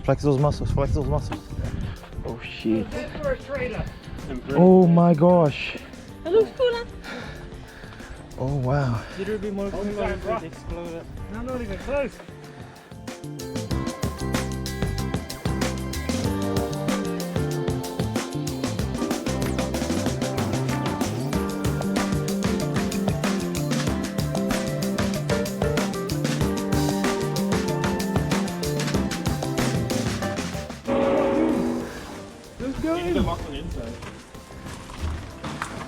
Flex those muscles, flex those muscles. Oh shit. Oh my gosh. It looks cool, huh? Oh wow. It would be more cool if it exploded. I'm not even close.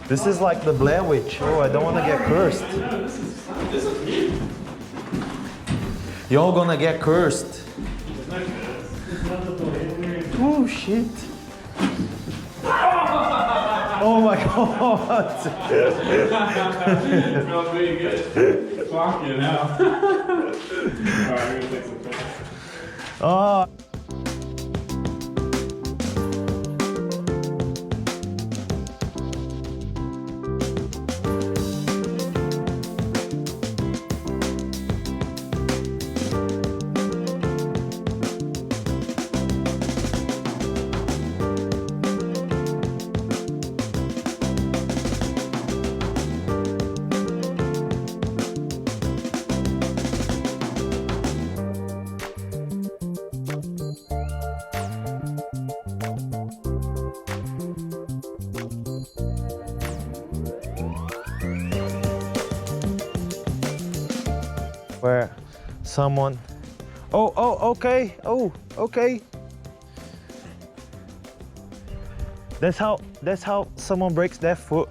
This is like the Blair Witch. Oh, I don't want to get cursed. You're gonna get cursed. Oh shit. Oh my god. Not being good. Fucking hell. Alright, I'm gonna take some pictures. Oh. Where someone, okay, okay. That's how someone breaks their foot.